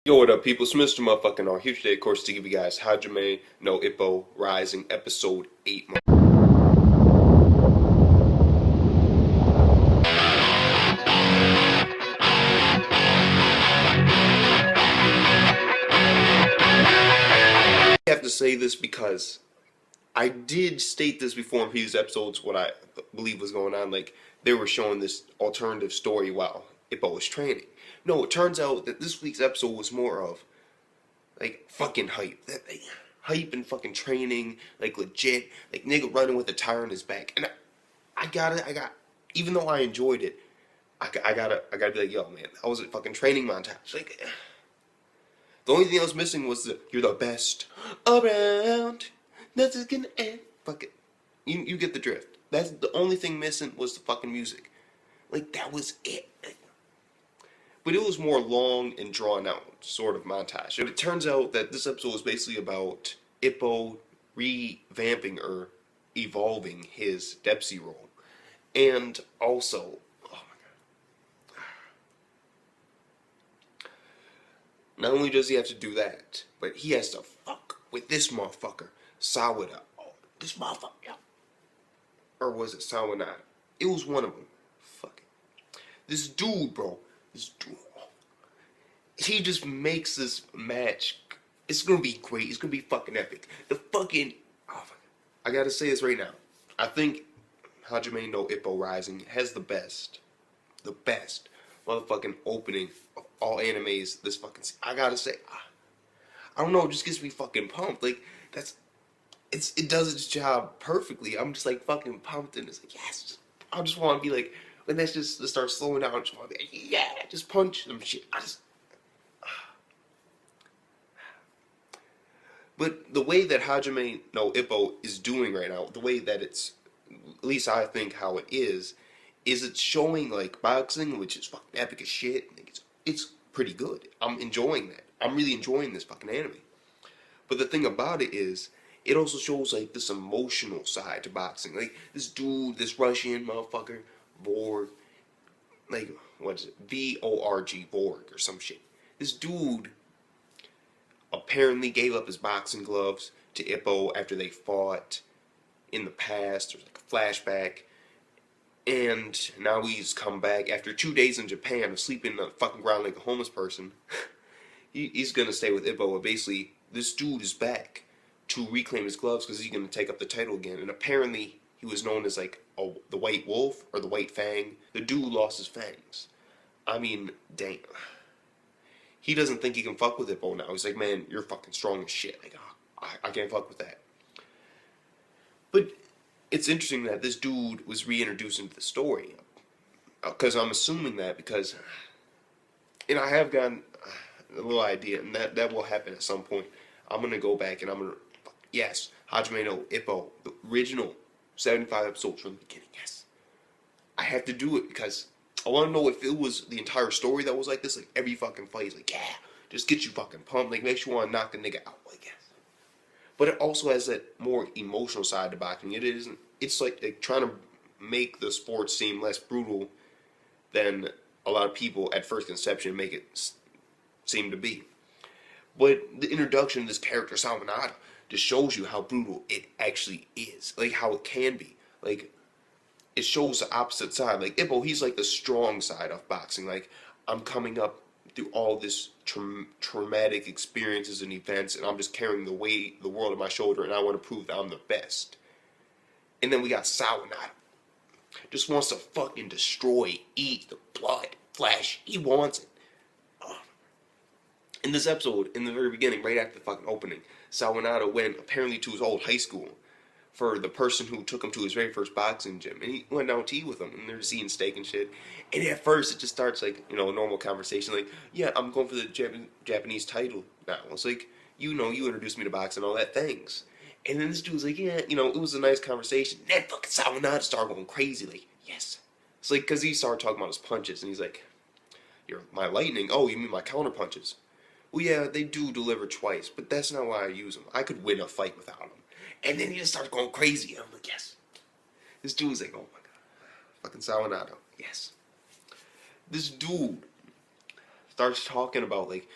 Yo, what up, people? It's Mr. Motherfucking R here today, of course, to give you guys Hajime no Ippo Rising Episode 8. I have to say this because I did state this before in previous episodes, what I believe was going on. Like, they were showing this alternative story while Ippo was training. No, it turns out that this week's episode was more of like fucking hype. Hype and fucking training, like legit, like nigga running with a tire on his back. And I got even though I enjoyed it, I gotta be like, yo man, that was a fucking training montage. Like the only thing I was missing was the you're the best around, nothing's gonna end. Fuck it. You get the drift. That's the only thing missing was the fucking music. Like that was it. But it was more long and drawn out sort of montage. But it turns out that this episode was basically about Ippo revamping or evolving his Dempsey role. And also, oh my god. Not only does he have to do that, but he has to fuck with this motherfucker, Sauronade. Oh, this motherfucker. Or was it Sauronade? It was one of them. Fuck it. This dude, bro. This dude. He just makes this match. It's gonna be great. It's gonna be fucking epic. The fucking. Oh, I gotta say this right now. I think Hajime no Ippo Rising has the best motherfucking opening of all animes this fucking season. I gotta say, I don't know, it just gets me fucking pumped. Like, it does its job perfectly. I'm just like fucking pumped and it's like, yes. I just wanna be like, when that's just to start slowing down, I just wanna be like, yeah, just punch them shit. But the way that Hajime no Ippo is doing right now, the way that it's, at least I think how it is it's showing like boxing, which is fucking epic as shit. It's pretty good. I'm enjoying that. I'm really enjoying this fucking anime. But the thing about it is, it also shows like this emotional side to boxing. Like this dude, this Russian motherfucker, Borg, like what is it, VORG, Borg or some shit. This dude apparently gave up his boxing gloves to Ippo after they fought in the past. There's like a flashback. And now he's come back after 2 days in Japan of sleeping on the fucking ground like a homeless person. He's gonna stay with Ippo, and basically this dude is back to reclaim his gloves because he's gonna take up the title again. And apparently he was known as like the White Wolf or the White Fang. The dude lost his fangs. I mean, damn. He doesn't think he can fuck with Ippo now. He's like, man, you're fucking strong as shit. Like, I can't fuck with that. But it's interesting that this dude was reintroduced into the story. Because I'm assuming that because, and I have gotten a little idea, and that will happen at some point. I'm going to go back and I'm going to, yes, Hajime no Ippo, the original 75 episodes from the beginning, yes. I have to do it because I want to know if it was the entire story that was like this, like every fucking fight is like, yeah, just get you fucking pumped, like makes you want to knock a nigga out, I guess. But it also has that more emotional side to boxing. It's like trying to make the sport seem less brutal than a lot of people at first conception make it seem to be. But the introduction of this character, Sauronade, just shows you how brutal it actually is, like how it can be. Like, it shows the opposite side. Like Ippo, he's like the strong side of boxing. Like, I'm coming up through all this traumatic experiences and events, and I'm just carrying the world on my shoulder, and I want to prove that I'm the best. And then we got Sauronade, just wants to fucking destroy, eat the blood, flesh. He wants it. In this episode, in the very beginning, right after the fucking opening, Sauronade went apparently to his old high school for the person who took him to his very first boxing gym, and he went down to eat with him, and they're just eating steak and shit. And at first, it just starts like, you know, a normal conversation, like, yeah, I'm going for the Japanese title now. It's like, you know, you introduced me to boxing and all that, thanks. And then this dude's like, yeah, you know, it was a nice conversation. And then fucking Sauronade started going crazy, like, yes. It's like, because he started talking about his punches, and he's like, you're my lightning? Oh, you mean my counter punches? Well, yeah, they do deliver twice, but that's not why I use them. I could win a fight without them. And then he just starts going crazy. I'm like, yes. This dude's like, oh my god. Fucking Sauronade. Yes. This dude starts talking about like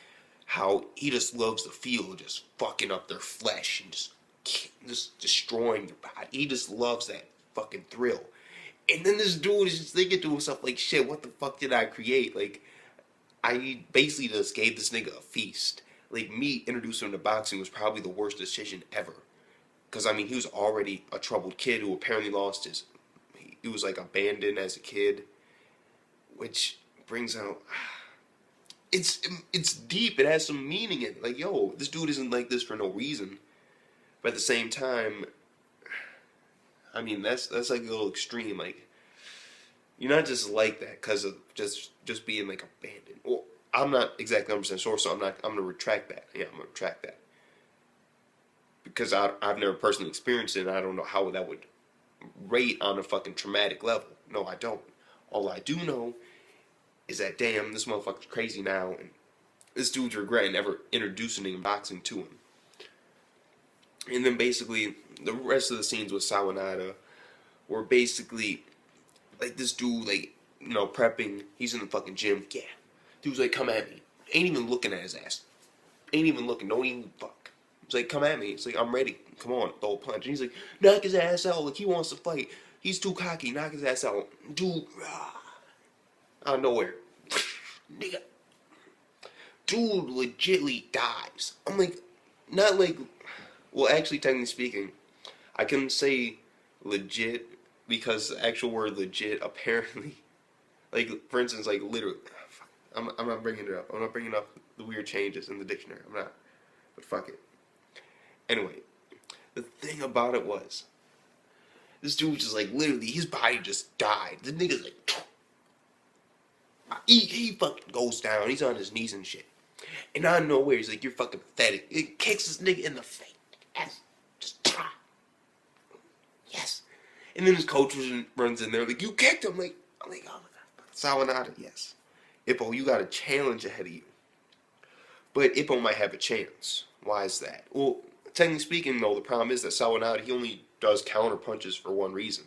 how he just loves the feel of just fucking up their flesh and just destroying their body. He just loves that fucking thrill. And then this dude is just thinking to himself like, shit, what the fuck did I create? Like, I basically just gave this nigga a feast. Like, me introducing him to boxing was probably the worst decision ever. Because, I mean, he was already a troubled kid who apparently lost his... He was, like, abandoned as a kid. Which brings out... It's deep. It has some meaning in it. Like, yo, this dude isn't like this for no reason. But at the same time... I mean, that's like a little extreme. Like, you're not just like that because of just being, like, abandoned. Well, I'm not exactly 100% sure, so I'm going to retract that. Yeah, I'm going to retract that. Because I've never personally experienced it, and I don't know how that would rate on a fucking traumatic level. No, I don't. All I do know is that, damn, this motherfucker's crazy now, and this dude's regretting ever introducing boxing to him. And then basically, the rest of the scenes with Sauronade were basically, like, this dude, like, you know, prepping. He's in the fucking gym. Yeah. Dude's like, come at me. Ain't even looking at his ass. Ain't even looking. Don't even fuck. He's like, come at me. It's like, I'm ready. Come on, throw a punch. And he's like, knock his ass out. Like, he wants to fight. He's too cocky. Knock his ass out. Dude, out of nowhere. Nigga. Dude legitly dies. I'm like, not like, well, actually, technically speaking, I can say legit because the actual word legit apparently, like, for instance, like, literally, I'm not bringing it up. I'm not bringing up the weird changes in the dictionary. I'm not. But fuck it. Anyway, the thing about it was, this dude just, like, literally, his body just died. The nigga's like, he fucking goes down. He's on his knees and shit. And out of nowhere, he's like, you're fucking pathetic. It kicks this nigga in the face. Yes. Just try. Yes. And then his coach runs in there, like, you kicked him. I'm like, oh my god. Sauronade, yes. Ippo, you got a challenge ahead of you. But Ippo might have a chance. Why is that? Well, technically speaking, though, the problem is that Sauronade, he only does counter punches for one reason.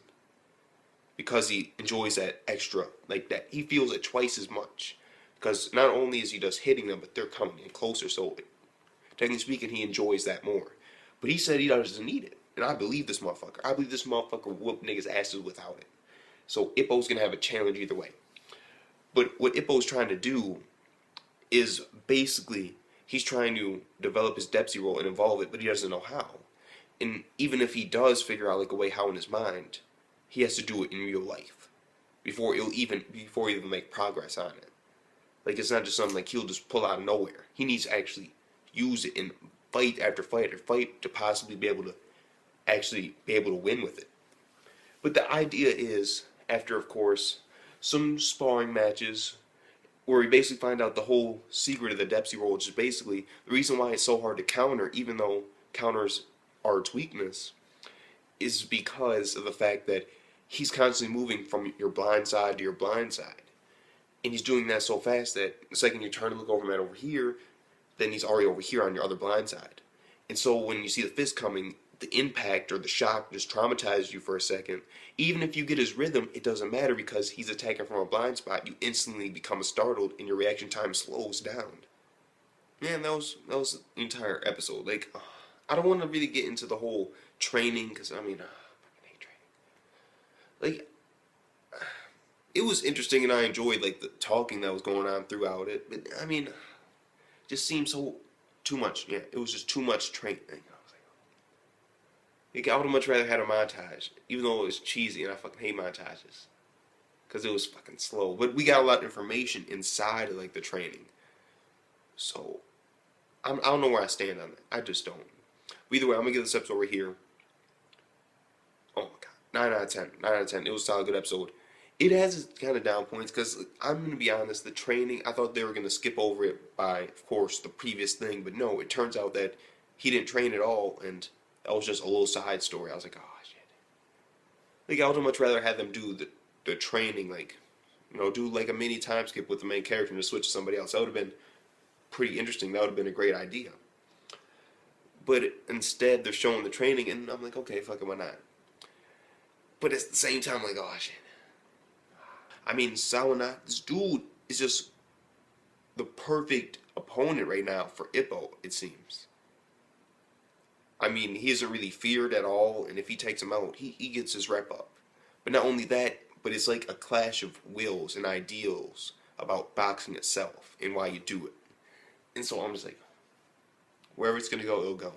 Because he enjoys that extra, like that. He feels it twice as much. Because not only is he just hitting them, but they're coming in closer. So, technically speaking, he enjoys that more. But he said he doesn't need it. And I believe this motherfucker. I believe this motherfucker whoop niggas' asses without it. So, Ippo's going to have a challenge either way. But what Ippo's trying to do is basically, he's trying to develop his Dempsey role and evolve it, but he doesn't know how. And even if he does figure out, like, a way how in his mind, he has to do it in real life before he even make progress on it. Like, it's not just something like he'll just pull out of nowhere. He needs to actually use it in fight after fight after fight to possibly be able to win with it. But the idea is, after, of course, some sparring matches where we basically find out the whole secret of the Dempsey role, which is basically the reason why it's so hard to counter, even though counters are its weakness, is because of the fact that he's constantly moving from your blind side to your blind side. And he's doing that so fast that the second you turn and look over him at over here, then he's already over here on your other blind side. And so when you see the fist coming, the impact or the shock just traumatizes you for a second. Even if you get his rhythm, it doesn't matter because he's attacking from a blind spot. You instantly become startled and your reaction time slows down. Man, that was the entire episode. Like, I don't want to really get into the whole training because, I mean, I fucking hate training. Like, it was interesting and I enjoyed, like, the talking that was going on throughout it. But, I mean, it just seemed so too much. Yeah, it was just too much training. I would have much rather had a montage, even though it was cheesy, and I fucking hate montages. Because it was fucking slow. But we got a lot of information inside of, like, the training. So, I don't know where I stand on that. I just don't. But either way, I'm going to give this episode right here. Oh my god. 9 out of 10. 9 out of 10. It was a solid good episode. It has its kind of down points, because I'm going to be honest, the training, I thought they were going to skip over it by, of course, the previous thing. But no, it turns out that he didn't train at all, and that was just a little side story. I was like, oh, shit. Like, I would much rather have them do the training, like, you know, do like a mini time skip with the main character and just switch to somebody else. That would have been pretty interesting. That would have been a great idea. But instead, they're showing the training, and I'm like, okay, fuck it, why not? But at the same time, like, oh, shit. I mean, Sauronade, this dude is just the perfect opponent right now for Ippo, it seems. I mean, he isn't really feared at all, and if he takes him out, he gets his rep up. But not only that, but it's like a clash of wills and ideals about boxing itself and why you do it. And so I'm just like, wherever it's gonna go, it'll go.